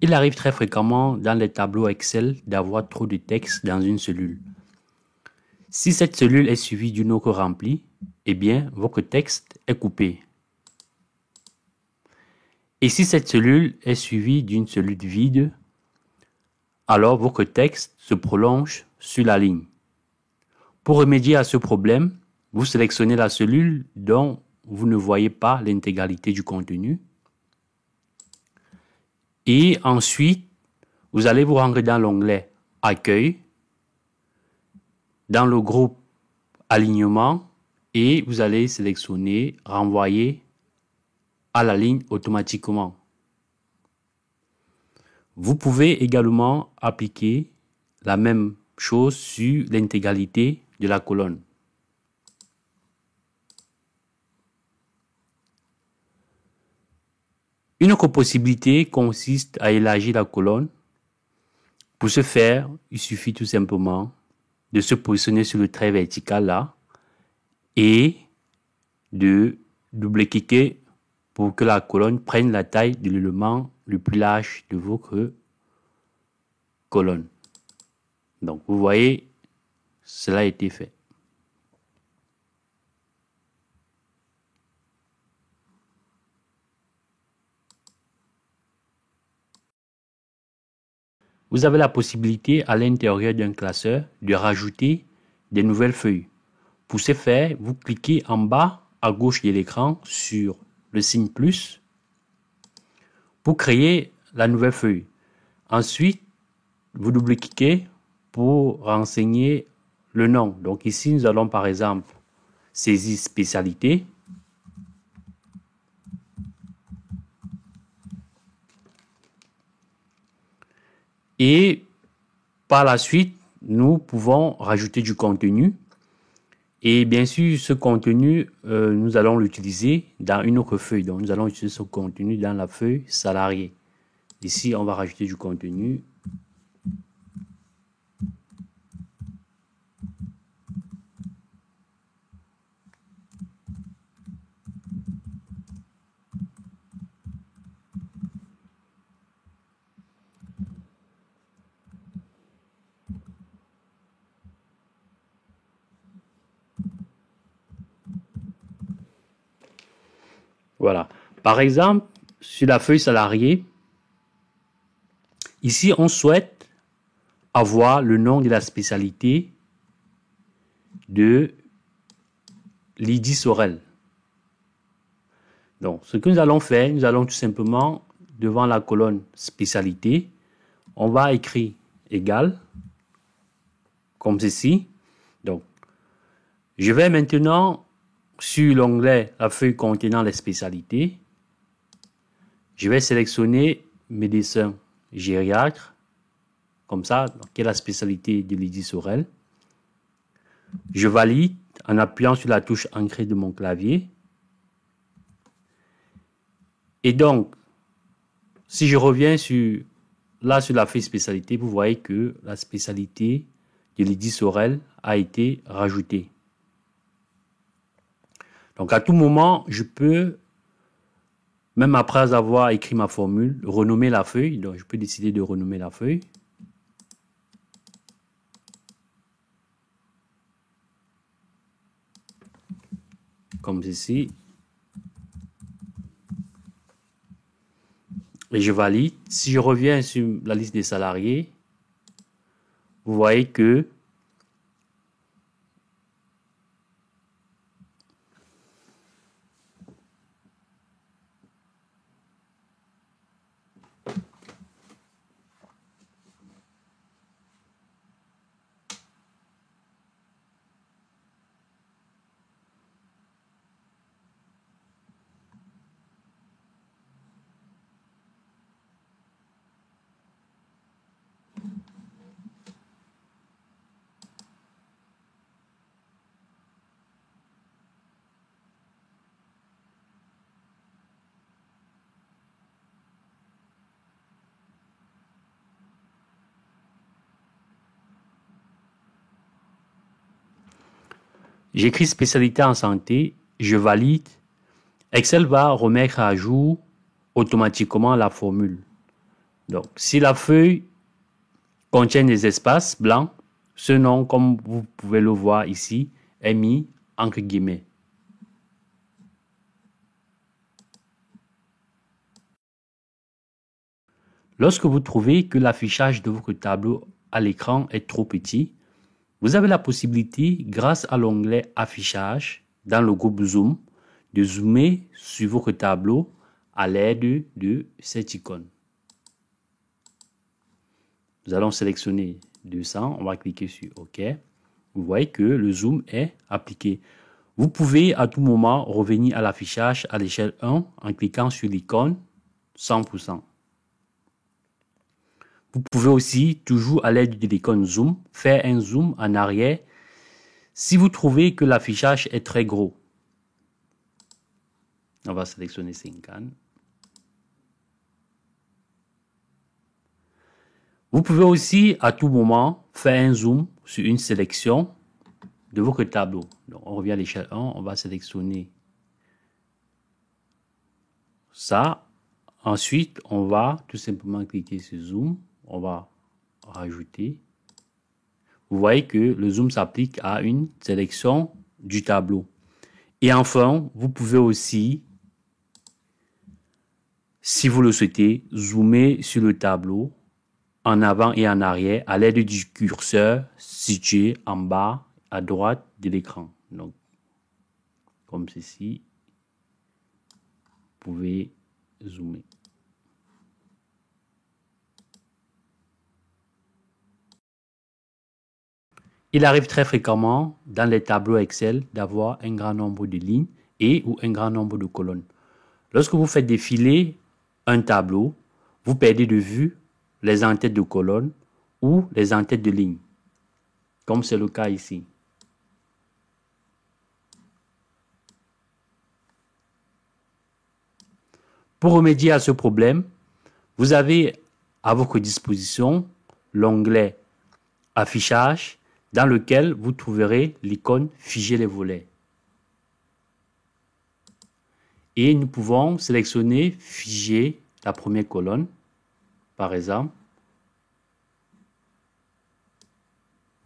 Il arrive très fréquemment dans les tableaux Excel d'avoir trop de texte dans une cellule. Si cette cellule est suivie d'une autre remplie, eh bien, votre texte est coupé. Et si cette cellule est suivie d'une cellule vide, alors votre texte se prolonge sur la ligne. Pour remédier à ce problème, vous sélectionnez la cellule dont vous ne voyez pas l'intégralité du contenu. Et ensuite, vous allez vous rendre dans l'onglet Accueil, dans le groupe Alignement, et vous allez sélectionner Renvoyer à la ligne automatiquement. Vous pouvez également appliquer la même chose sur l'intégralité de la colonne. Une autre possibilité consiste à élargir la colonne. Pour ce faire, il suffit tout simplement de se positionner sur le trait vertical là et de double-cliquer pour que la colonne prenne la taille de l'élément le plus large de votre colonne. Donc, vous voyez, cela a été fait. Vous avez la possibilité à l'intérieur d'un classeur de rajouter des nouvelles feuilles. Pour ce faire, vous cliquez en bas à gauche de l'écran sur le signe plus pour créer la nouvelle feuille. Ensuite, vous double-cliquez pour renseigner le nom. Donc ici, nous allons par exemple saisir spécialité. Et par la suite, nous pouvons rajouter du contenu. Et bien sûr, ce contenu, nous allons l'utiliser dans une autre feuille. Donc, nous allons utiliser ce contenu dans la feuille salarié. Ici, on va rajouter du contenu. Voilà. Par exemple, sur la feuille salariée, ici, on souhaite avoir le nom de la spécialité de Lydie Sorel. Donc, ce que nous allons faire, nous allons tout simplement, devant la colonne spécialité, on va écrire égal, comme ceci. Donc, je vais maintenant sur l'onglet la feuille contenant les spécialités. Je vais sélectionner médecin gériatre, comme ça, qui est la spécialité de Lydie Sorel. Je valide en appuyant sur la touche ancrée de mon clavier. Et donc, si je reviens sur la feuille spécialité, vous voyez que la spécialité de Lydie Sorel a été rajoutée. Donc, à tout moment, je peux, même après avoir écrit ma formule, renommer la feuille. Donc, je peux décider de renommer la feuille. Comme ceci. Et je valide. Si je reviens sur la liste des salariés, vous voyez que j'écris spécialité en santé, je valide. Excel va remettre à jour automatiquement la formule. Donc, si la feuille contient des espaces blancs, ce nom, comme vous pouvez le voir ici, est mis entre guillemets. Lorsque vous trouvez que l'affichage de votre tableau à l'écran est trop petit, vous avez la possibilité, grâce à l'onglet Affichage dans le groupe Zoom, de zoomer sur votre tableau à l'aide de cette icône. Nous allons sélectionner 200, on va cliquer sur OK. Vous voyez que le zoom est appliqué. Vous pouvez à tout moment revenir à l'affichage à l'échelle 1 en cliquant sur l'icône 100%. Vous pouvez aussi, toujours à l'aide de l'icône zoom, faire un zoom en arrière si vous trouvez que l'affichage est très gros. On va sélectionner 50. Vous pouvez aussi à tout moment faire un zoom sur une sélection de votre tableau. Donc, on revient à l'échelle 1, on va sélectionner ça. Ensuite, on va tout simplement cliquer sur zoom. On va rajouter. Vous voyez que le zoom s'applique à une sélection du tableau. Et enfin, vous pouvez aussi, si vous le souhaitez, zoomer sur le tableau en avant et en arrière à l'aide du curseur situé en bas à droite de l'écran. Donc, comme ceci, vous pouvez zoomer. Il arrive très fréquemment dans les tableaux Excel d'avoir un grand nombre de lignes et ou un grand nombre de colonnes. Lorsque vous faites défiler un tableau, vous perdez de vue les en-têtes de colonnes ou les en-têtes de lignes, comme c'est le cas ici. Pour remédier à ce problème, vous avez à votre disposition l'onglet Affichage dans lequel vous trouverez l'icône Figer les volets. Et nous pouvons sélectionner Figer la première colonne, par exemple.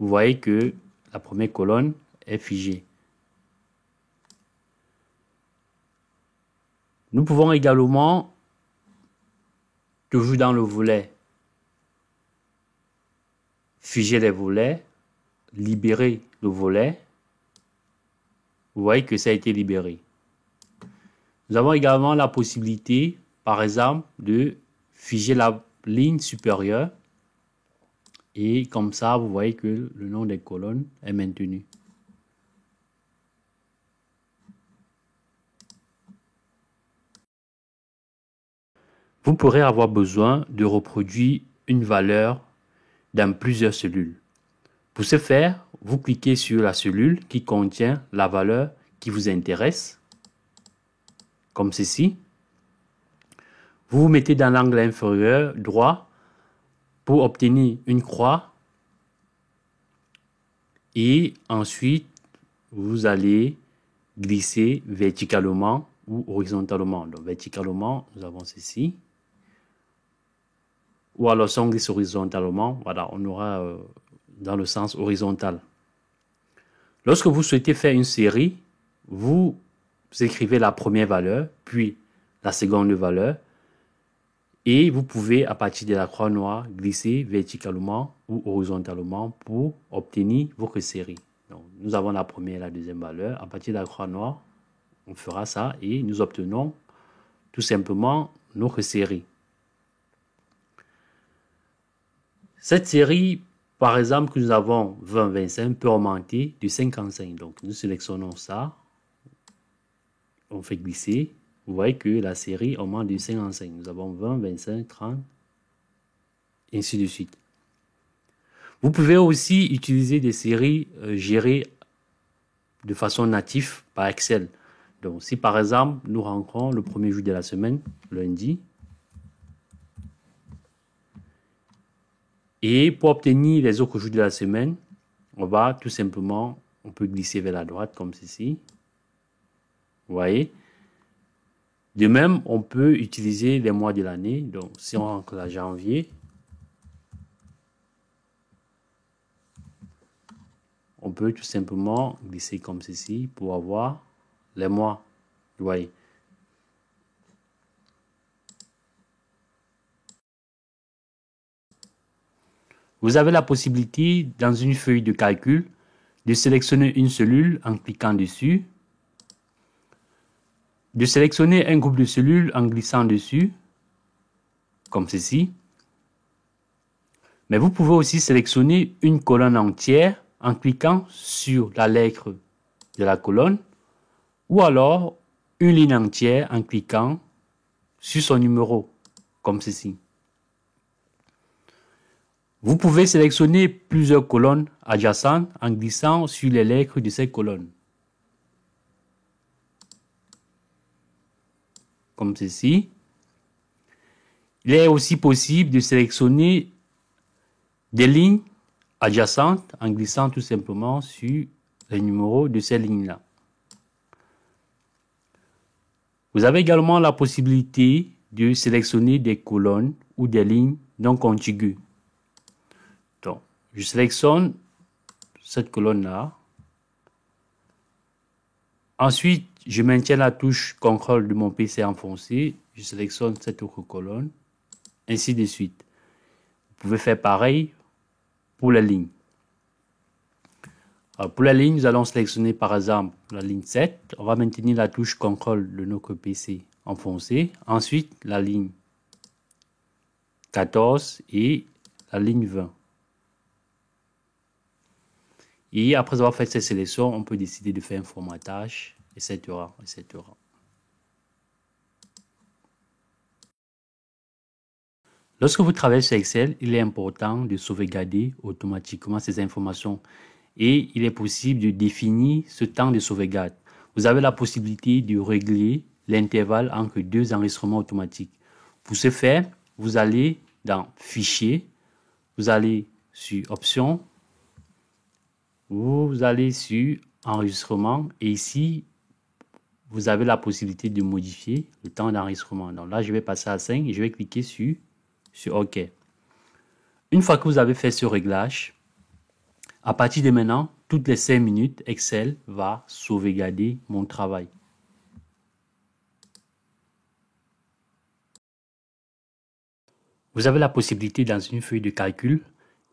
Vous voyez que la première colonne est figée. Nous pouvons également, toujours dans le volet Figer les volets, libérer le volet. Vous voyez que ça a été libéré. Nous avons également la possibilité, par exemple, de figer la ligne supérieure. Et comme ça, vous voyez que le nom des colonnes est maintenu. Vous pourrez avoir besoin de reproduire une valeur dans plusieurs cellules. Pour ce faire, vous cliquez sur la cellule qui contient la valeur qui vous intéresse, comme ceci. Vous vous mettez dans l'angle inférieur droit pour obtenir une croix et ensuite vous allez glisser verticalement ou horizontalement. Donc verticalement, nous avons ceci. Ou alors si on glisse horizontalement, voilà, on aura dans le sens horizontal. Lorsque vous souhaitez faire une série, vous écrivez la première valeur, puis la seconde valeur, et vous pouvez, à partir de la croix noire, glisser verticalement ou horizontalement pour obtenir votre série. Donc, nous avons la première et la deuxième valeur. À partir de la croix noire, on fera ça et nous obtenons tout simplement notre série. Cette série, par exemple, que nous avons 20-25 peut augmenter de 55. Donc, nous sélectionnons ça. On fait glisser. Vous voyez que la série augmente de 55. Nous avons 20, 25, 30, et ainsi de suite. Vous pouvez aussi utiliser des séries gérées de façon native par Excel. Donc, si par exemple, nous rentrons le premier jour de la semaine, lundi, et pour obtenir les autres jours de la semaine, on va tout simplement, on peut glisser vers la droite comme ceci. Vous voyez? De même, on peut utiliser les mois de l'année. Donc, si on rentre la janvier, on peut tout simplement glisser comme ceci pour avoir les mois. Vous voyez. Vous avez la possibilité, dans une feuille de calcul, de sélectionner une cellule en cliquant dessus, de sélectionner un groupe de cellules en glissant dessus, comme ceci. Mais vous pouvez aussi sélectionner une colonne entière en cliquant sur la lettre de la colonne, ou alors une ligne entière en cliquant sur son numéro, comme ceci. Vous pouvez sélectionner plusieurs colonnes adjacentes en glissant sur les lettres de ces colonnes, comme ceci. Il est aussi possible de sélectionner des lignes adjacentes en glissant tout simplement sur les numéros de ces lignes-là. Vous avez également la possibilité de sélectionner des colonnes ou des lignes non contiguës. Donc, je sélectionne cette colonne-là. Ensuite, je maintiens la touche CTRL de mon PC enfoncé. Je sélectionne cette autre colonne, ainsi de suite. Vous pouvez faire pareil pour les lignes. Alors, pour la ligne, nous allons sélectionner par exemple la ligne 7. On va maintenir la touche CTRL de notre PC enfoncé. Ensuite, la ligne 14 et la ligne 20. Et après avoir fait ces sélections, on peut décider de faire un formatage, etc., etc. Lorsque vous travaillez sur Excel, il est important de sauvegarder automatiquement ces informations et il est possible de définir ce temps de sauvegarde. Vous avez la possibilité de régler l'intervalle entre deux enregistrements automatiques. Pour ce faire, vous allez dans Fichier, vous allez sur Options, vous allez sur Enregistrement et ici, vous avez la possibilité de modifier le temps d'enregistrement. Donc là, je vais passer à 5 et je vais cliquer sur OK. Une fois que vous avez fait ce réglage, à partir de maintenant, toutes les 5 minutes, Excel va sauvegarder mon travail. Vous avez la possibilité dans une feuille de calcul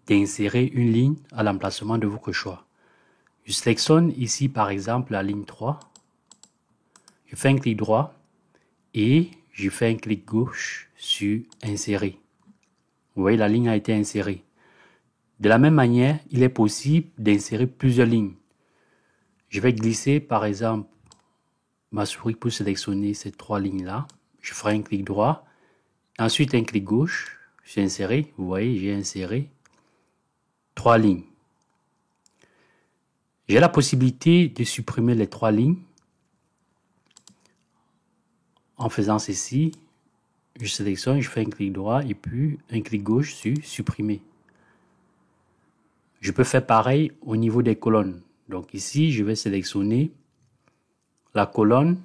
d'insérer une ligne à l'emplacement de votre choix. Je sélectionne ici par exemple la ligne 3. Je fais un clic droit et je fais un clic gauche sur Insérer. Vous voyez, la ligne a été insérée. De la même manière, il est possible d'insérer plusieurs lignes. Je vais glisser par exemple ma souris pour sélectionner ces 3 lignes-là. Je ferai un clic droit, ensuite un clic gauche sur Insérer. Vous voyez, j'ai inséré 3 lignes. J'ai la possibilité de supprimer les 3 lignes. En faisant ceci, je sélectionne, je fais un clic droit et puis un clic gauche sur Supprimer. Je peux faire pareil au niveau des colonnes. Donc ici, je vais sélectionner la colonne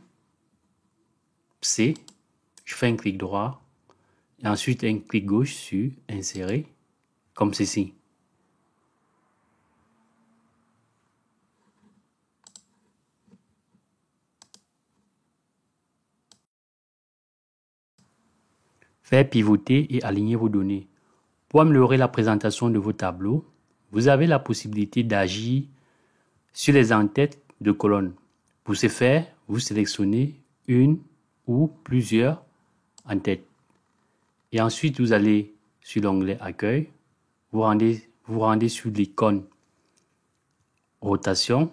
C. Je fais un clic droit et ensuite un clic gauche sur Insérer, comme ceci. Faire pivoter et aligner vos données. Pour améliorer la présentation de vos tableaux, vous avez la possibilité d'agir sur les en-têtes de colonnes. Pour ce faire, vous sélectionnez une ou plusieurs en-têtes. Et ensuite, vous allez sur l'onglet Accueil, vous rendez sur l'icône Rotation.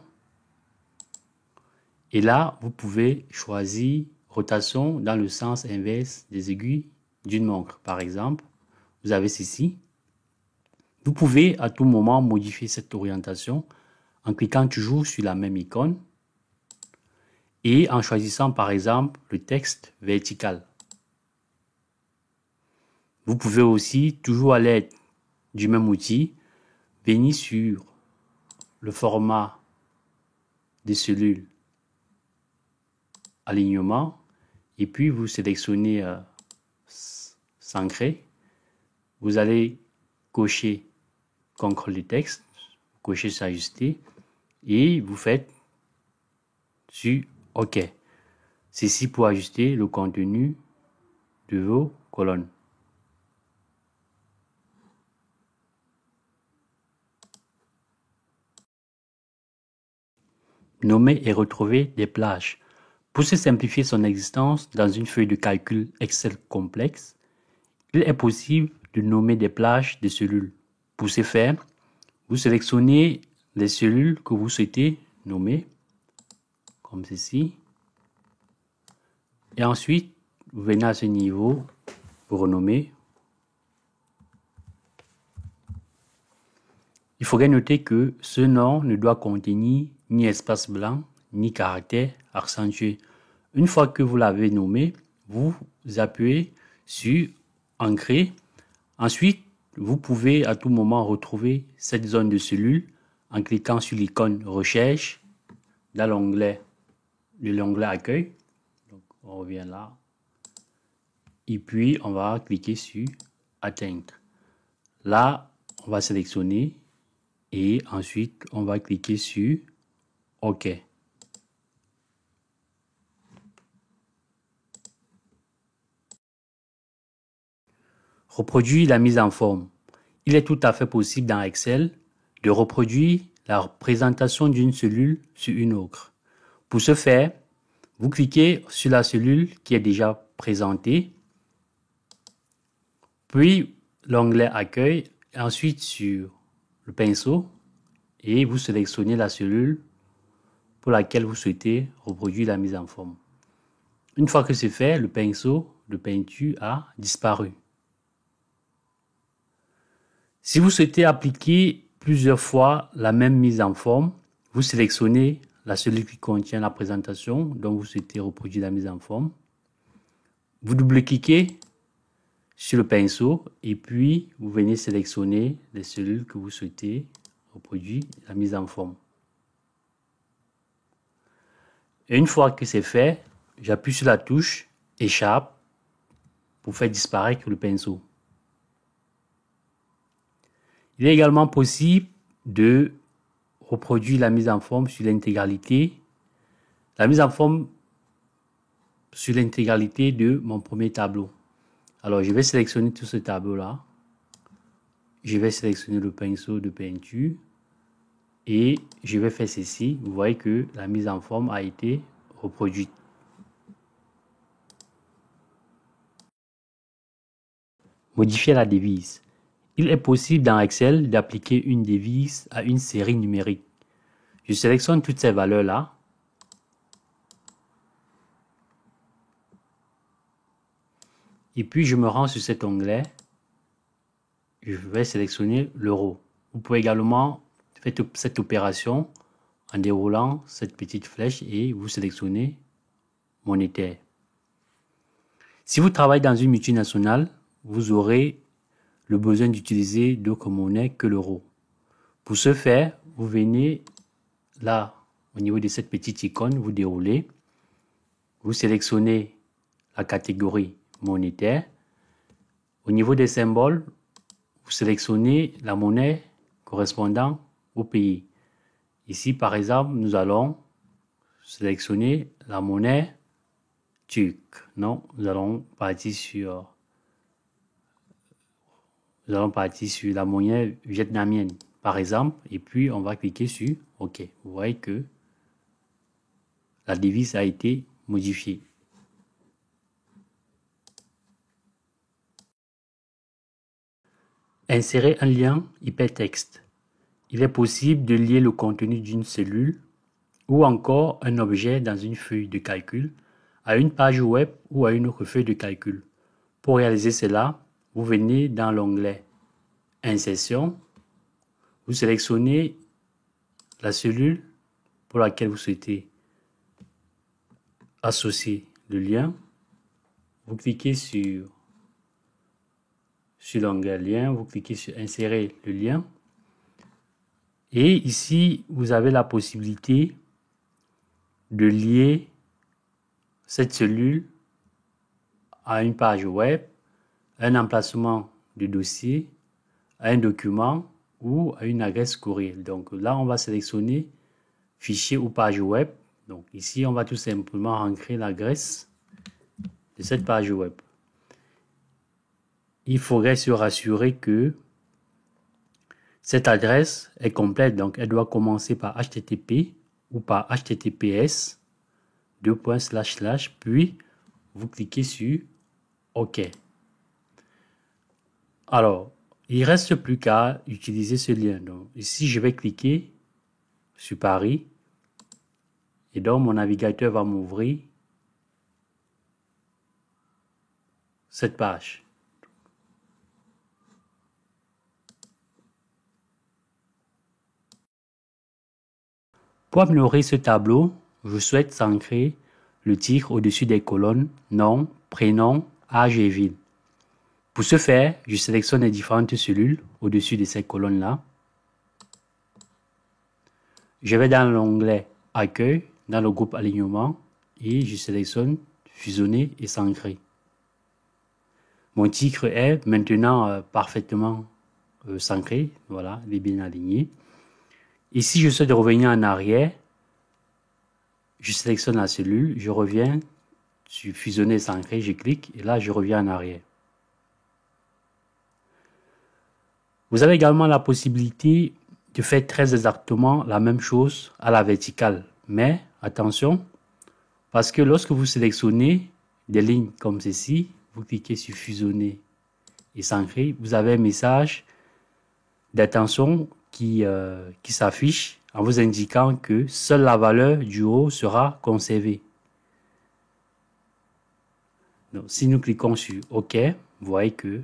Et là, vous pouvez choisir rotation dans le sens inverse des aiguilles d'une montre. Par exemple, vous avez ceci. Vous pouvez à tout moment modifier cette orientation en cliquant toujours sur la même icône et en choisissant par exemple le texte vertical. Vous pouvez aussi, toujours à l'aide du même outil, venir sur le format des cellules alignement et puis vous sélectionnez s'ancrer. Vous allez cocher contrôle de texte, cocher s'ajuster et vous faites sur OK. Ceci pour ajuster le contenu de vos colonnes. Nommer et retrouver des plages. Pour se simplifier son existence dans une feuille de calcul Excel complexe, il est possible de nommer des plages de cellules. Pour ce faire, vous sélectionnez les cellules que vous souhaitez nommer, comme ceci. Et ensuite, vous venez à ce niveau pour renommer. Il faudrait noter que ce nom ne doit contenir ni espace blanc, ni caractère accentué. Une fois que vous l'avez nommé, vous appuyez sur Ancrer. Ensuite, vous pouvez à tout moment retrouver cette zone de cellules en cliquant sur l'icône Recherche dans l'onglet Accueil. Donc, on revient là. Et puis, on va cliquer sur Atteindre. Là, on va sélectionner et ensuite, on va cliquer sur OK. Reproduire la mise en forme. Il est tout à fait possible dans Excel de reproduire la représentation d'une cellule sur une autre. Pour ce faire, vous cliquez sur la cellule qui est déjà présentée, puis l'onglet Accueil, ensuite sur le pinceau et vous sélectionnez la cellule pour laquelle vous souhaitez reproduire la mise en forme. Une fois que c'est fait, le pinceau de peinture a disparu. Si vous souhaitez appliquer plusieurs fois la même mise en forme, vous sélectionnez la cellule qui contient la présentation dont vous souhaitez reproduire la mise en forme. Vous double-cliquez sur le pinceau et puis vous venez sélectionner les cellules que vous souhaitez reproduire la mise en forme. Et une fois que c'est fait, j'appuie sur la touche Échappe pour faire disparaître le pinceau. Il est également possible de reproduire la mise en forme sur l'intégralité. La mise en forme sur l'intégralité de mon premier tableau. Alors, je vais sélectionner tout ce tableau-là. Je vais sélectionner le pinceau de peinture. Et je vais faire ceci. Vous voyez que la mise en forme a été reproduite. Modifier la devise. Il est possible dans Excel d'appliquer une devise à une série numérique. Je sélectionne toutes ces valeurs-là. Et puis, je me rends sur cet onglet. Je vais sélectionner l'euro. Vous pouvez également faire cette opération en déroulant cette petite flèche et vous sélectionnez monétaire. Si vous travaillez dans une multinationale, vous aurez le besoin d'utiliser d'autres monnaies que l'euro. Pour ce faire, vous venez là, au niveau de cette petite icône, vous déroulez, vous sélectionnez la catégorie monétaire. Au niveau des symboles, vous sélectionnez la monnaie correspondant au pays. Ici, par exemple, nous allons sélectionner la monnaie turque. Non, nous allons partir sur la monnaie vietnamienne, par exemple, et puis on va cliquer sur OK. Vous voyez que la devise a été modifiée. Insérer un lien hypertexte. Il est possible de lier le contenu d'une cellule ou encore un objet dans une feuille de calcul à une page web ou à une autre feuille de calcul. Pour réaliser cela, vous venez dans l'onglet Insertion, vous sélectionnez la cellule pour laquelle vous souhaitez associer le lien. Vous cliquez sur l'onglet Lien, vous cliquez sur Insérer le lien. Et ici, vous avez la possibilité de lier cette cellule à une page web, un emplacement de dossier, à un document ou à une adresse courriel. Donc là, on va sélectionner fichier ou page web. Donc ici, on va tout simplement ancrer l'adresse de cette page web. Il faudrait se rassurer que cette adresse est complète. Donc elle doit commencer par HTTP ou par HTTPS, puis vous cliquez sur OK. Alors, il ne reste plus qu'à utiliser ce lien. Donc ici, je vais cliquer sur Paris et donc mon navigateur va m'ouvrir cette page. Pour améliorer ce tableau, je souhaite centrer le titre au-dessus des colonnes nom, prénom, âge et ville. Pour ce faire, je sélectionne les différentes cellules au-dessus de ces colonnes-là. Je vais dans l'onglet Accueil, dans le groupe Alignement, et je sélectionne Fusionner et Centrer. Mon titre est maintenant parfaitement centré. Voilà, il est bien aligné. Ici, je souhaite revenir en arrière. Je sélectionne la cellule, je reviens sur Fusionner et Centrer, je clique et là, je reviens en arrière. Vous avez également la possibilité de faire très exactement la même chose à la verticale. Mais attention, parce que lorsque vous sélectionnez des lignes comme ceci, vous cliquez sur Fusionner et Centrer, vous avez un message d'attention qui s'affiche en vous indiquant que seule la valeur du haut sera conservée. Donc, si nous cliquons sur OK, vous voyez que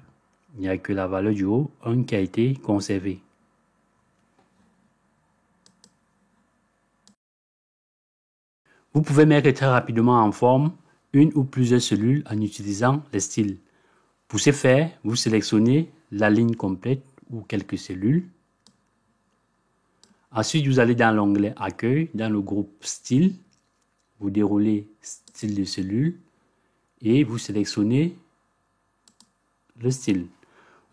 il n'y a que la valeur du haut 1 qui a été conservée. Vous pouvez mettre très rapidement en forme une ou plusieurs cellules en utilisant les styles. Pour ce faire, vous sélectionnez la ligne complète ou quelques cellules. Ensuite, vous allez dans l'onglet Accueil, dans le groupe Style. Vous déroulez Style de cellule et vous sélectionnez le style.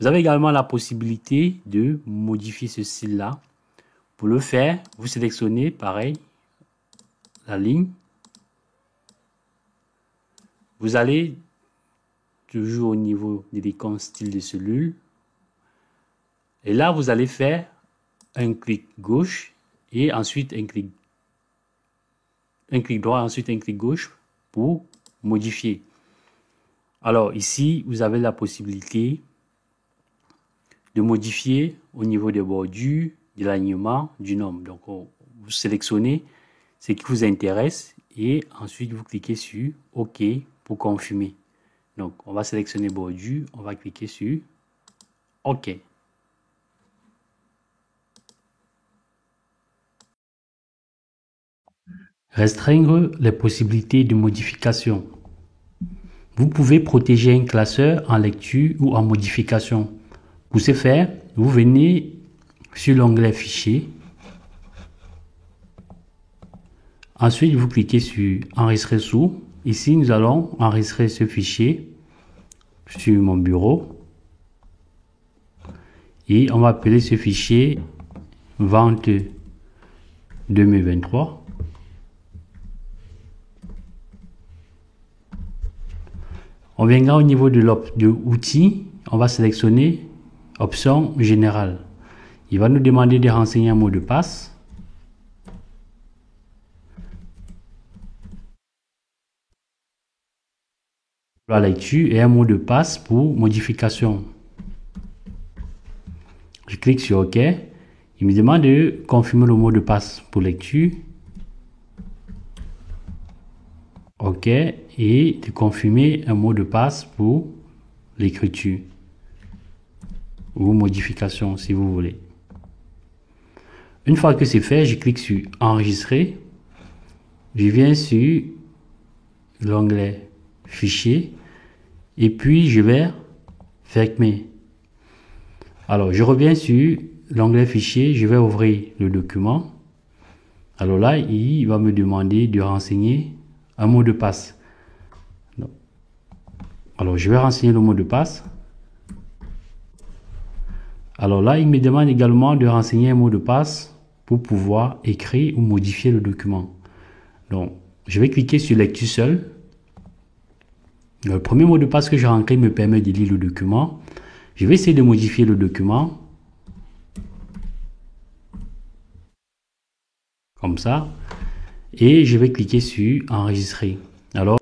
Vous avez également la possibilité de modifier ce style-là. Pour le faire, vous sélectionnez, pareil, la ligne. Vous allez toujours au niveau de l'icône style de cellule. Et là, vous allez faire un clic gauche et ensuite un clic droit, ensuite un clic gauche pour modifier. Alors ici, vous avez la possibilité de modifier au niveau des bordures, de l'alignement, du nombre. Donc, vous sélectionnez ce qui vous intéresse et ensuite vous cliquez sur OK pour confirmer. Donc, on va sélectionner bordure, on va cliquer sur OK. Restreindre les possibilités de modification. Vous pouvez protéger un classeur en lecture ou en modification. Pour ce faire, vous venez sur l'onglet Fichier. Ensuite, vous cliquez sur Enregistrer sous. Ici, nous allons enregistrer ce fichier sur mon bureau. Et on va appeler ce fichier Vente 2023. On viendra au niveau de l'outil, on va sélectionner Option générale. Il va nous demander de renseigner un mot de passe. Pour la lecture et un mot de passe pour modification. Je clique sur OK. Il me demande de confirmer le mot de passe pour lecture. OK. Et de confirmer un mot de passe pour l'écriture ou modification si vous voulez. Une fois que c'est fait, je clique sur Enregistrer. Je viens sur l'onglet Fichier et puis je vais fermer. Alors, je reviens sur l'onglet Fichier, je vais ouvrir le document. Alors là, il va me demander de renseigner un mot de passe. Donc, Alors, je vais renseigner le mot de passe. Alors là, il me demande également de renseigner un mot de passe pour pouvoir écrire ou modifier le document. Donc, je vais cliquer sur lecture seule. Le premier mot de passe que j'ai rentré me permet de lire le document. Je vais essayer de modifier le document. Comme ça. Et je vais cliquer sur enregistrer. Alors,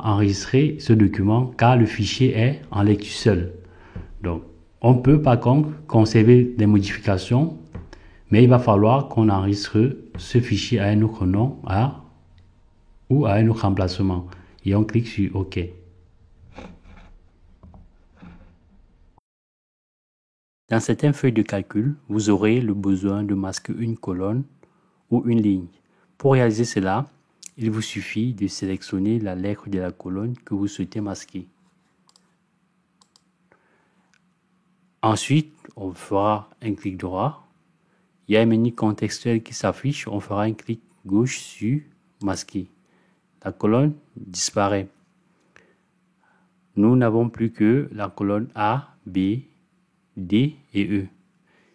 enregistrer ce document car le fichier est en lecture seule. Donc, on peut par contre conserver des modifications, mais il va falloir qu'on enregistre ce fichier à un autre nom ou à un autre emplacement. Et on clique sur OK. Dans certaines feuilles de calcul, vous aurez le besoin de masquer une colonne ou une ligne. Pour réaliser cela, il vous suffit de sélectionner la lettre de la colonne que vous souhaitez masquer. Ensuite, on fera un clic droit. Il y a un menu contextuel qui s'affiche. On fera un clic gauche sur masquer. La colonne disparaît. Nous n'avons plus que la colonne A, B, D et E.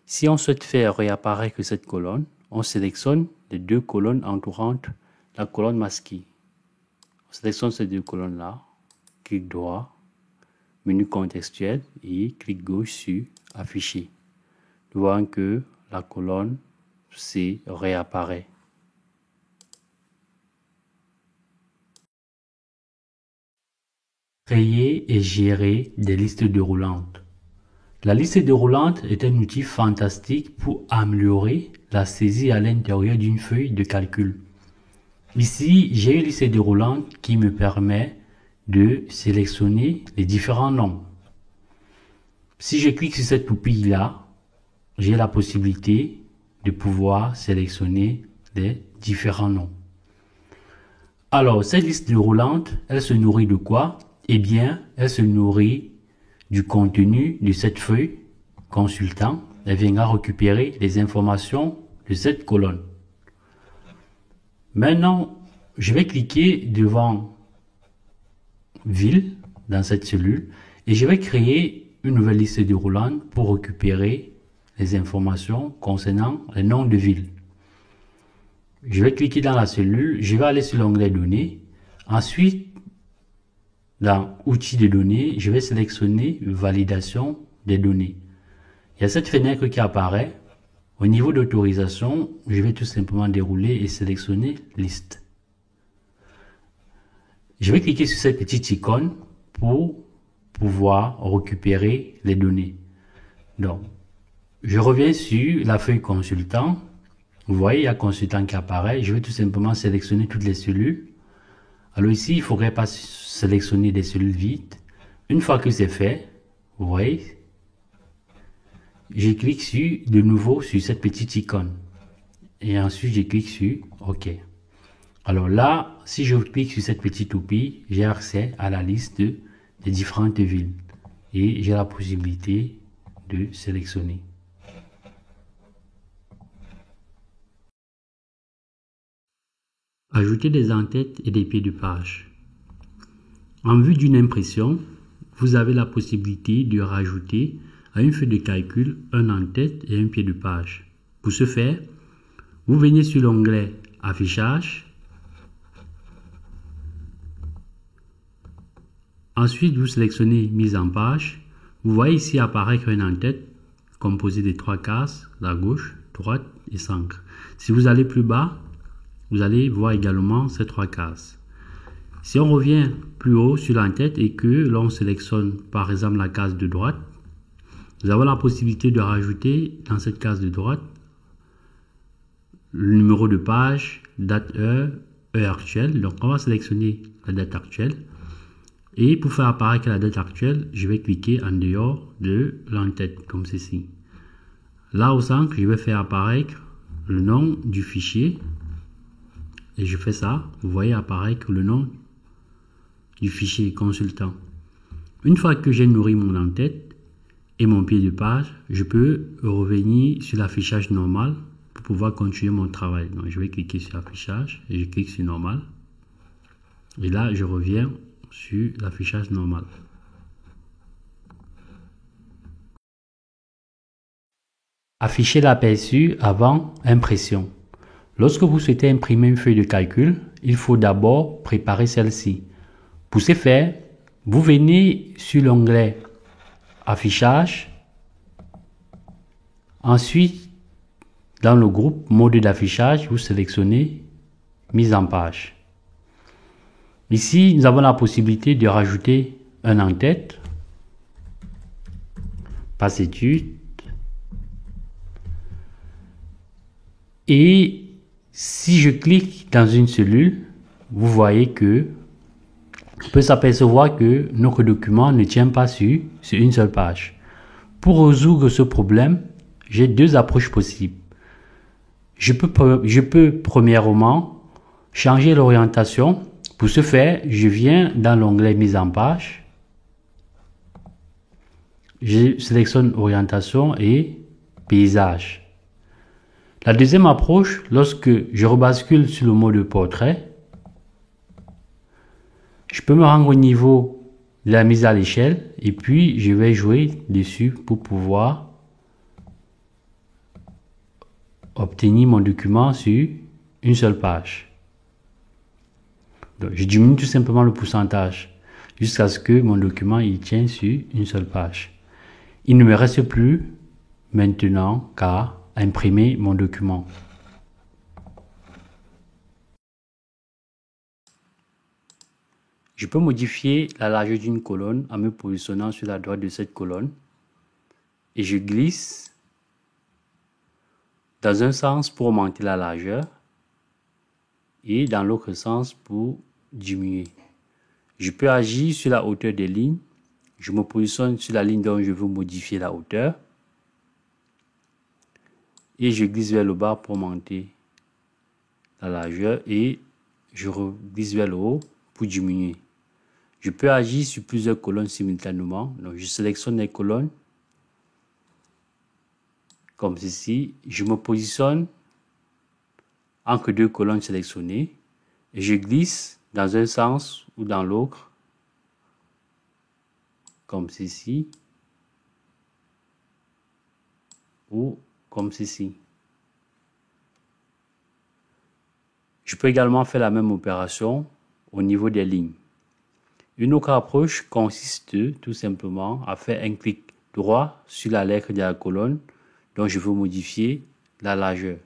Si on souhaite faire réapparaître cette colonne, on sélectionne les deux colonnes entourantes la colonne masquée. On sélectionne ces deux colonnes-là, clic droit, menu contextuel et clic gauche sur afficher. Nous voyons que la colonne C réapparaît. Créer et gérer des listes déroulantes. La liste déroulante est un outil fantastique pour améliorer la saisie à l'intérieur d'une feuille de calcul. Ici, j'ai une liste déroulante qui me permet de sélectionner les différents noms. Si je clique sur cette poupille-là, j'ai la possibilité de pouvoir sélectionner les différents noms. Alors, cette liste déroulante, elle se nourrit de quoi? Eh bien, elle se nourrit du contenu de cette feuille consultant. Elle viendra récupérer les informations de cette colonne. Maintenant, je vais cliquer devant ville dans cette cellule et je vais créer une nouvelle liste déroulante pour récupérer les informations concernant les noms de villes. Je vais cliquer dans la cellule, je vais aller sur l'onglet données. Ensuite, dans outils de données, je vais sélectionner validation des données. Il y a cette fenêtre qui apparaît. Au niveau d'autorisation, je vais tout simplement dérouler et sélectionner liste. Je vais cliquer sur cette petite icône pour pouvoir récupérer les données. Donc, je reviens sur la feuille consultant. Vous voyez, il y a consultant qui apparaît. Je vais tout simplement sélectionner toutes les cellules. Alors ici, il ne faudrait pas sélectionner des cellules vides. Une fois que c'est fait, vous voyez, je clique de nouveau sur cette petite icône. Et ensuite, je clique sur OK. Alors là, si je clique sur cette petite toupie, j'ai accès à la liste des différentes villes. Et j'ai la possibilité de sélectionner. Ajouter des en-têtes et des pieds de page. En vue d'une impression, vous avez la possibilité de rajouter à une feuille de calcul un en-tête et un pied de page. Pour ce faire, vous venez sur l'onglet Affichage. Ensuite, vous sélectionnez Mise en page. Vous voyez ici apparaître un en-tête composé de 3 cases, la gauche, droite et centre. Si vous allez plus bas, vous allez voir également ces 3 cases. Si on revient plus haut sur l'en-tête et que l'on sélectionne par exemple la case de droite, vous avez la possibilité de rajouter dans cette case de droite le numéro de page, date, heure actuelle. Donc on va sélectionner la date actuelle. Et pour faire apparaître la date actuelle, je vais cliquer en dehors de l'en-tête comme ceci. Là au centre, je vais faire apparaître le nom du fichier. Et je fais ça, vous voyez apparaître le nom du fichier consultant. Une fois que j'ai nourri mon en-tête et mon pied de page, je peux revenir sur l'affichage normal pour pouvoir continuer mon travail. Donc je vais cliquer sur affichage et je clique sur normal. Et là, je reviens sur l'affichage normal. Afficher l'aperçu avant impression. Lorsque vous souhaitez imprimer une feuille de calcul, il faut d'abord préparer celle-ci. Pour ce faire, vous venez sur l'onglet Affichage. Ensuite, dans le groupe Mode d'affichage, vous sélectionnez Mise en page. Ici, nous avons la possibilité de rajouter un en-tête, passe étude. Et si je clique dans une cellule, vous voyez que on peut s'apercevoir que notre document ne tient pas sur une seule page. Pour résoudre ce problème, j'ai deux approches possibles. Je peux premièrement changer l'orientation. Pour ce faire, je viens dans l'onglet Mise en page. Je sélectionne Orientation et Paysage. La deuxième approche, lorsque je rebascule sur le mode portrait, je peux me rendre au niveau de la mise à l'échelle et puis je vais jouer dessus pour pouvoir obtenir mon document sur une seule page. Donc, je diminue tout simplement le pourcentage jusqu'à ce que mon document il tienne sur une seule page. Il ne me reste plus maintenant qu'à imprimer mon document. Je peux modifier la largeur d'une colonne en me positionnant sur la droite de cette colonne et je glisse dans un sens pour augmenter la largeur et dans l'autre sens pour diminuer. Je peux agir sur la hauteur des lignes. Je me positionne sur la ligne dont je veux modifier la hauteur et je glisse vers le bas pour augmenter la largeur et je glisse vers le haut pour diminuer. Je peux agir sur plusieurs colonnes simultanément. Donc, je sélectionne les colonnes comme ceci. Je me positionne entre deux colonnes sélectionnées et je glisse dans un sens ou dans l'autre comme ceci ou comme ceci. Je peux également faire la même opération au niveau des lignes. Une autre approche consiste tout simplement à faire un clic droit sur la lettre de la colonne dont je veux modifier la largeur.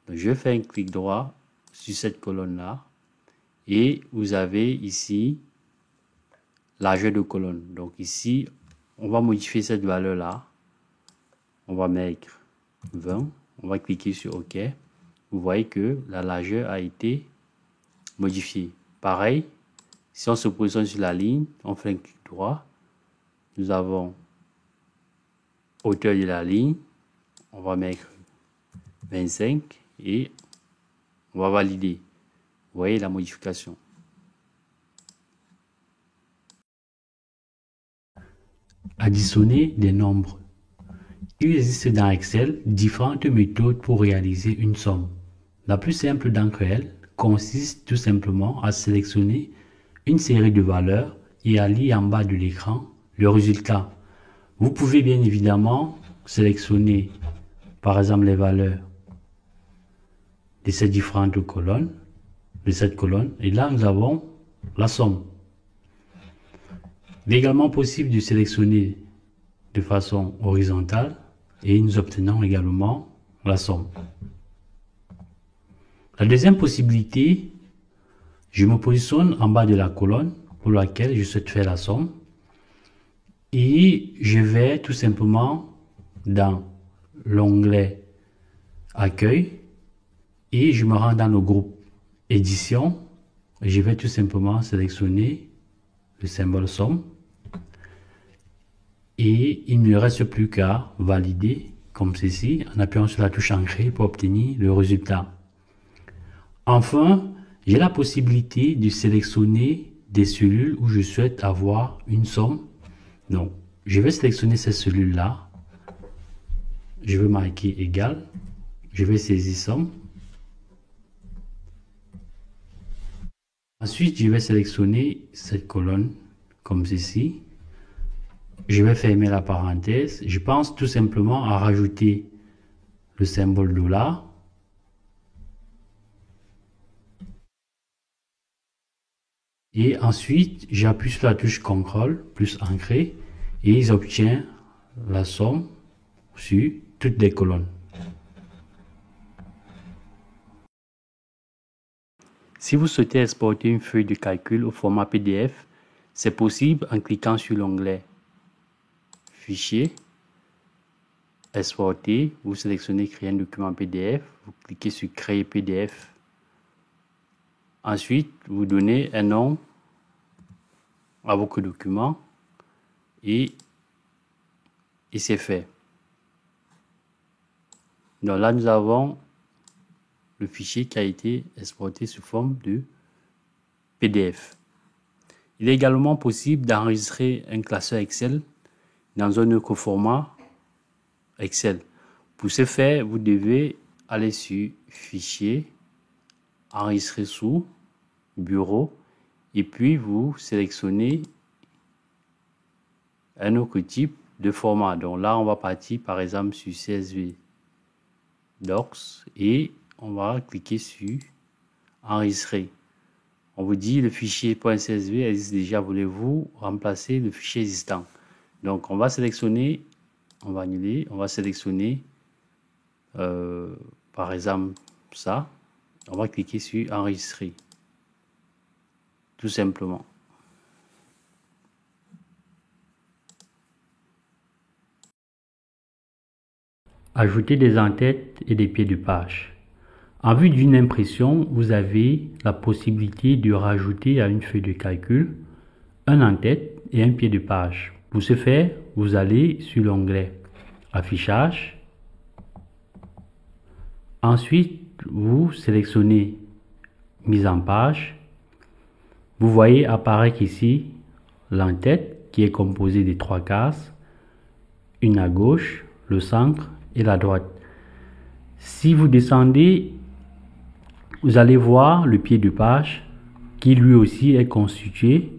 Donc, je fais un clic droit sur cette colonne-là et vous avez ici largeur de colonne. Donc ici, on va modifier cette valeur-là. On va mettre 20. On va cliquer sur OK. Vous voyez que la largeur a été modifiée. Pareil, si on se positionne sur la ligne, on fait un clic droit. Nous avons hauteur de la ligne. On va mettre 25 et on va valider. Vous voyez la modification. Additionner des nombres. Il existe dans Excel différentes méthodes pour réaliser une somme. La plus simple d'entre elles consiste tout simplement à sélectionner une série de valeurs et à lire en bas de l'écran le résultat. Vous pouvez bien évidemment sélectionner par exemple les valeurs de ces différentes colonnes, de cette colonne, et là nous avons la somme. Il est également possible de sélectionner de façon horizontale et nous obtenons également la somme. La deuxième possibilité, je me positionne en bas de la colonne pour laquelle je souhaite faire la somme et je vais tout simplement dans l'onglet Accueil et je me rends dans le groupe Édition et je vais tout simplement sélectionner le symbole somme et il ne me reste plus qu'à valider comme ceci en appuyant sur la touche Entrée pour obtenir le résultat. Enfin, j'ai la possibilité de sélectionner des cellules où je souhaite avoir une somme. Donc, je vais sélectionner ces cellules-là. Je vais marquer égal. Je vais saisir somme. Ensuite, je vais sélectionner cette colonne comme ceci. Je vais fermer la parenthèse. Je pense tout simplement à rajouter le symbole $. Et ensuite, j'appuie sur la touche CTRL plus ancré et j'obtiens la somme sur toutes les colonnes. Si vous souhaitez exporter une feuille de calcul au format PDF, c'est possible en cliquant sur l'onglet Fichier, Exporter, vous sélectionnez Créer un document PDF, vous cliquez sur Créer PDF. Ensuite, vous donnez un nom à votre document et c'est fait. Donc là, nous avons le fichier qui a été exporté sous forme de PDF. Il est également possible d'enregistrer un classeur Excel dans un autre format Excel. Pour ce faire, vous devez aller sur Fichier, Enregistrer sous, Bureau, et puis vous sélectionnez un autre type de format. Donc là, on va partir par exemple sur CSV Docs et on va cliquer sur Enregistrer. On vous dit le fichier .csv existe déjà, voulez-vous remplacer le fichier existant? Donc on va sélectionner, on va annuler, on va sélectionner par exemple ça, on va cliquer sur Enregistrer, tout simplement. Ajouter des en-têtes et des pieds de page. En vue d'une impression, vous avez la possibilité de rajouter à une feuille de calcul un en-tête et un pied de page. Pour ce faire, vous allez sur l'onglet Affichage. Ensuite, vous sélectionnez Mise en page. Vous voyez apparaître ici l'en-tête qui est composée de 3 cases, une à gauche, le centre et la droite. Si vous descendez, vous allez voir le pied de page qui lui aussi est constitué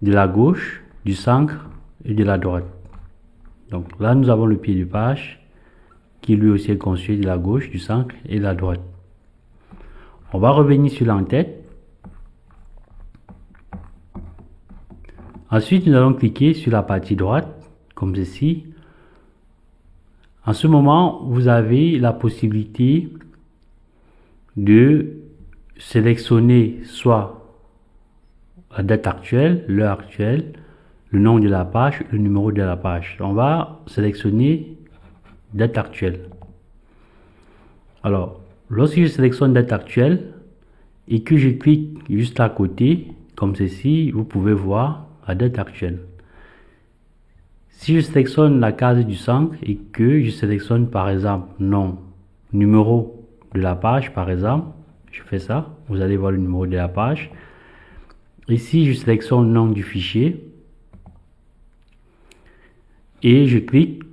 de la gauche, du centre et de la droite. Donc là, nous avons le pied de page qui lui aussi est constitué de la gauche, du centre et de la droite. On va revenir sur l'en-tête. Ensuite, nous allons cliquer sur la partie droite, comme ceci. En ce moment, vous avez la possibilité de sélectionner soit la date actuelle, l'heure actuelle, le nom de la page, le numéro de la page. On va sélectionner date actuelle. Alors, lorsque je sélectionne date actuelle et que je clique juste à côté, comme ceci, vous pouvez voir la date actuelle. Si je sélectionne la case du centre et que je sélectionne par exemple nom, numéro de la page par exemple, je fais ça, vous allez voir le numéro de la page. Ici, je sélectionne le nom du fichier et je clique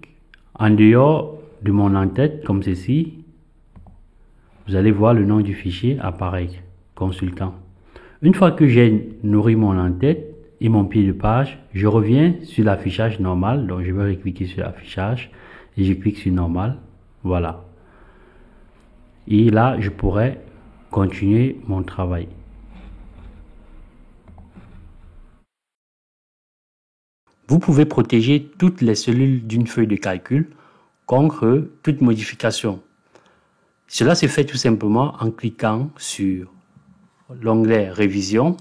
en dehors de mon en-tête comme ceci. Vous allez voir le nom du fichier apparaître, consultant. Une fois que j'ai nourri mon en-tête et mon pied de page, je reviens sur l'affichage normal. Donc je vais cliquer sur l'affichage et je clique sur normal. Voilà. Et là, je pourrais continuer mon travail. Vous pouvez protéger toutes les cellules d'une feuille de calcul contre toute modification. Cela se fait tout simplement en cliquant sur l'onglet Révision,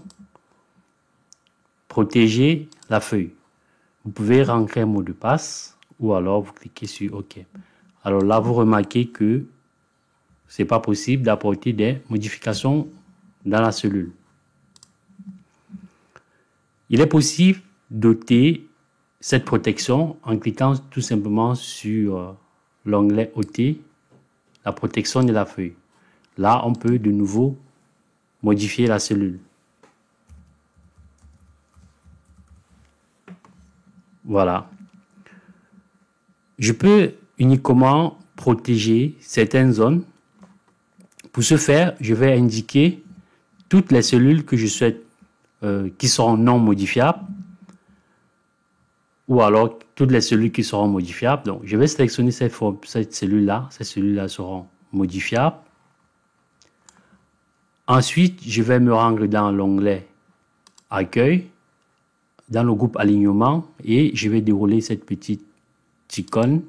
Protéger la feuille. Vous pouvez rentrer un mot de passe ou alors vous cliquez sur OK. Alors là, vous remarquez que c'est pas possible d'apporter des modifications dans la cellule. Il est possible d'ôter cette protection en cliquant tout simplement sur l'onglet ôter la protection de la feuille. Là, on peut de nouveau modifier la cellule. Voilà. Je peux uniquement protéger certaines zones. Pour ce faire, je vais indiquer toutes les cellules que je souhaite qui seront non modifiables, ou alors toutes les cellules qui seront modifiables. Donc, je vais sélectionner cette cellule-là. Ces cellules-là seront modifiables. Ensuite, je vais me rendre dans l'onglet Accueil, dans le groupe Alignement, et je vais dérouler cette petite icône.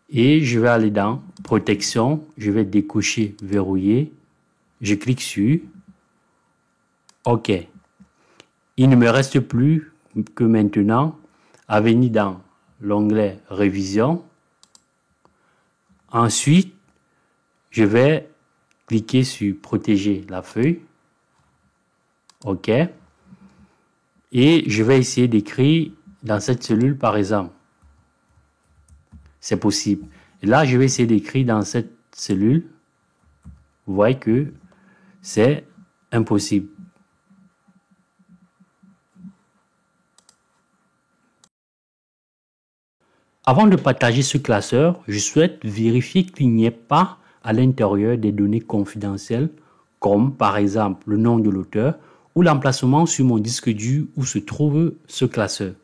Et je vais aller dans Protection. Je vais décocher Verrouiller. Je clique sur OK. Il ne me reste plus que maintenant à venir dans l'onglet Révision. Ensuite, je vais cliquer sur Protéger la feuille. OK. Et je vais essayer d'écrire dans cette cellule, par exemple. C'est possible. Et là, je vais essayer d'écrire dans cette cellule. Vous voyez que c'est impossible. Avant de partager ce classeur, je souhaite vérifier qu'il n'y ait pas à l'intérieur des données confidentielles, comme par exemple le nom de l'auteur ou l'emplacement sur mon disque dur où se trouve ce classeur.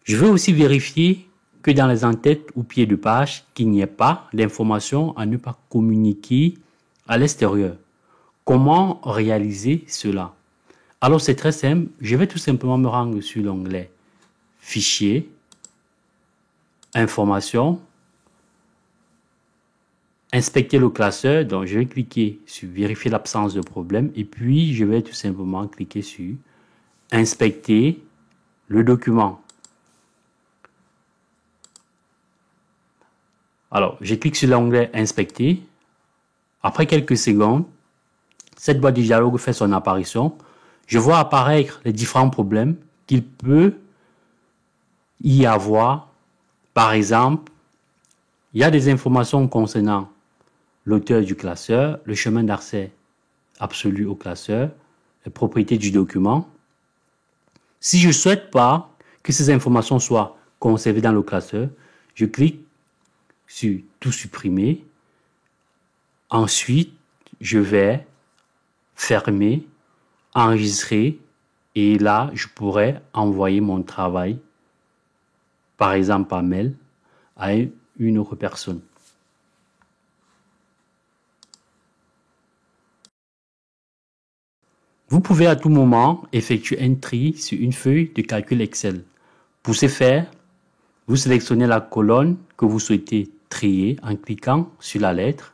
Je veux aussi vérifier que dans les en-têtes ou pieds de page, qu'il n'y ait pas d'informations à ne pas communiquer à l'extérieur. Comment réaliser cela? Alors c'est très simple, je vais tout simplement me rendre sur l'onglet Fichier, Informations, Inspecter le classeur. Donc je vais cliquer sur Vérifier l'absence de problème et puis je vais tout simplement cliquer sur Inspecter le document. Alors, je clique sur l'onglet Inspecter. Après quelques secondes, cette boîte de dialogue fait son apparition. Je vois apparaître les différents problèmes qu'il peut y avoir. Par exemple, il y a des informations concernant l'auteur du classeur, le chemin d'accès absolu au classeur, les propriétés du document. Si je ne souhaite pas que ces informations soient conservées dans le classeur, je clique sur Tout supprimer. Ensuite, je vais fermer, enregistrer et là, je pourrais envoyer mon travail, par exemple par mail, à une autre personne. Vous pouvez à tout moment effectuer un tri sur une feuille de calcul Excel. Pour ce faire, vous sélectionnez la colonne que vous souhaitez trier en cliquant sur la lettre.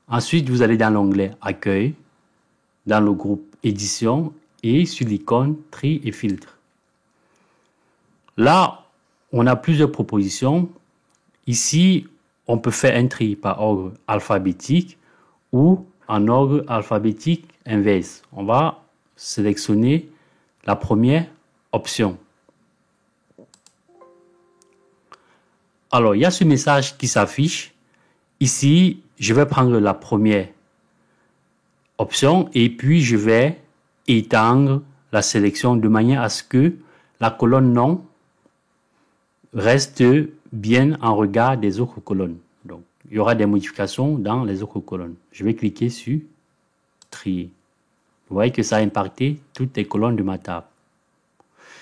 Ensuite, vous allez dans l'onglet Accueil, dans le groupe Édition et sur l'icône Tri et filtre. Là, on a plusieurs propositions. Ici, on peut faire un tri par ordre alphabétique ou en ordre alphabétique inverse. On va sélectionner la première option. Alors, il y a ce message qui s'affiche. Ici, je vais prendre la première option et puis je vais étendre la sélection de manière à ce que la colonne nom reste bien en regard des autres colonnes. Donc, il y aura des modifications dans les autres colonnes. Je vais cliquer sur Trier. Vous voyez que ça a impacté toutes les colonnes de ma table.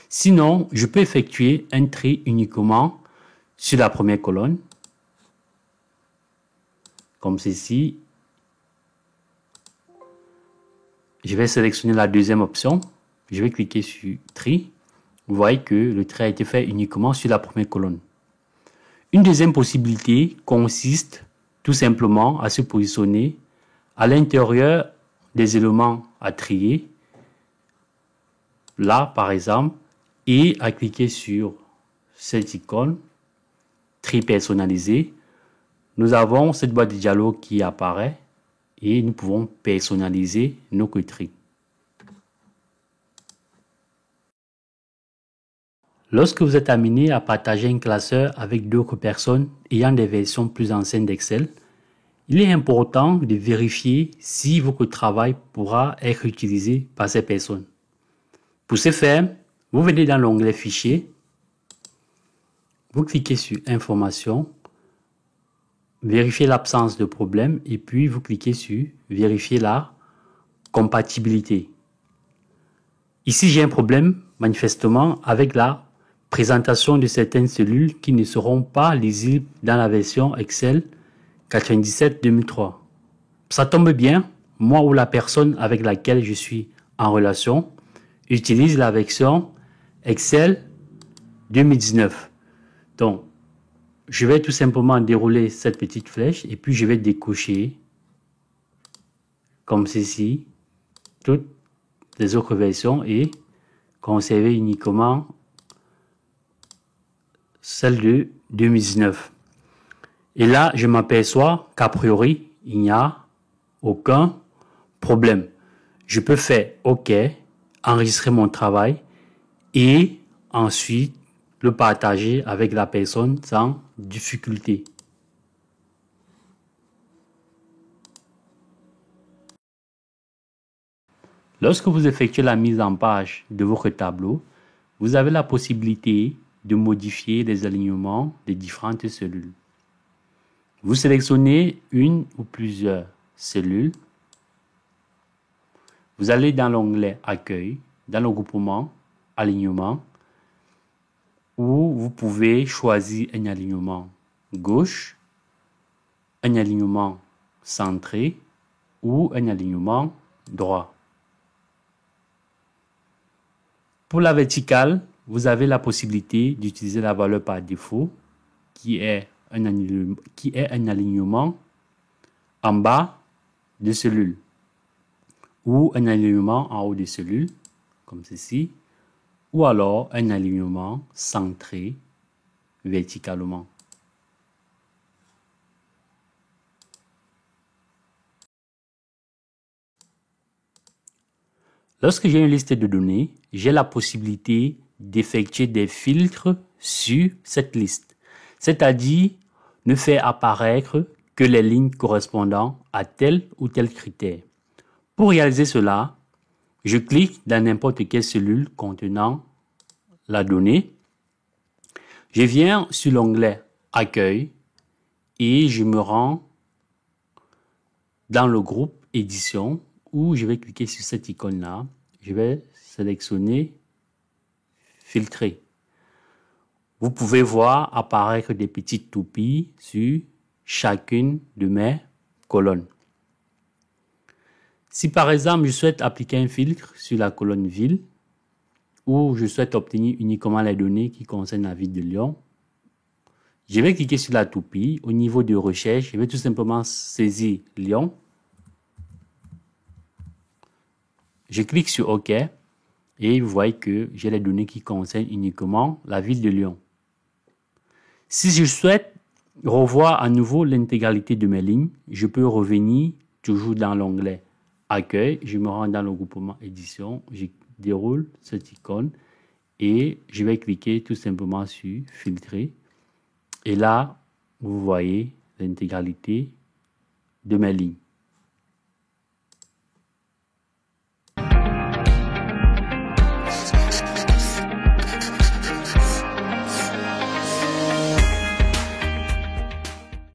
Sinon, je peux effectuer un tri uniquement sur la première colonne, comme ceci. Je vais sélectionner la deuxième option. Je vais cliquer sur Tri. Vous voyez que le tri a été fait uniquement sur la première colonne. Une deuxième possibilité consiste tout simplement à se positionner à l'intérieur des éléments à trier, là par exemple, et à cliquer sur cette icône, tri personnalisé. Nous avons cette boîte de dialogue qui apparaît et nous pouvons personnaliser nos tri. Lorsque vous êtes amené à partager un classeur avec d'autres personnes ayant des versions plus anciennes d'Excel, il est important de vérifier si votre travail pourra être utilisé par ces personnes. Pour ce faire, vous venez dans l'onglet Fichier, vous cliquez sur Informations, vérifiez l'absence de problème et puis vous cliquez sur Vérifier la compatibilité. Ici, j'ai un problème, manifestement, avec la présentation de certaines cellules qui ne seront pas lisibles dans la version Excel 97-2003. Ça tombe bien, moi ou la personne avec laquelle je suis en relation utilise la version Excel 2019. Donc, je vais tout simplement dérouler cette petite flèche et puis je vais décocher comme ceci toutes les autres versions et conserver uniquement celle de 2019. Et là, je m'aperçois qu'a priori, il n'y a aucun problème. Je peux faire OK, enregistrer mon travail et ensuite le partager avec la personne sans difficulté. Lorsque vous effectuez la mise en page de votre tableau, vous avez la possibilité de modifier les alignements des différentes cellules. Vous sélectionnez une ou plusieurs cellules. Vous allez dans l'onglet Accueil, dans le groupement Alignement, où vous pouvez choisir un alignement gauche, un alignement centré ou un alignement droit. Pour la verticale, vous avez la possibilité d'utiliser la valeur par défaut qui est un alignement en bas de cellule ou un alignement en haut de cellule comme ceci ou alors un alignement centré verticalement. Lorsque j'ai une liste de données, j'ai la possibilité d'effectuer des filtres sur cette liste, c'est-à-dire ne faire apparaître que les lignes correspondant à tel ou tel critère. Pour réaliser cela, je clique dans n'importe quelle cellule contenant la donnée. Je viens sur l'onglet Accueil et je me rends dans le groupe Édition où je vais cliquer sur cette icône-là. Je vais sélectionner Filtrer. Vous pouvez voir apparaître des petites toupies sur chacune de mes colonnes. Si par exemple je souhaite appliquer un filtre sur la colonne ville ou je souhaite obtenir uniquement les données qui concernent la ville de Lyon, je vais cliquer sur la toupie. Au niveau de recherche, je vais tout simplement saisir Lyon. Je clique sur OK et vous voyez que j'ai les données qui concernent uniquement la ville de Lyon. Si je souhaite revoir à nouveau l'intégralité de mes lignes, je peux revenir toujours dans l'onglet Accueil. Je me rends dans le groupement Édition. Je déroule cette icône et je vais cliquer tout simplement sur Filtrer. Et là, vous voyez l'intégralité de mes lignes.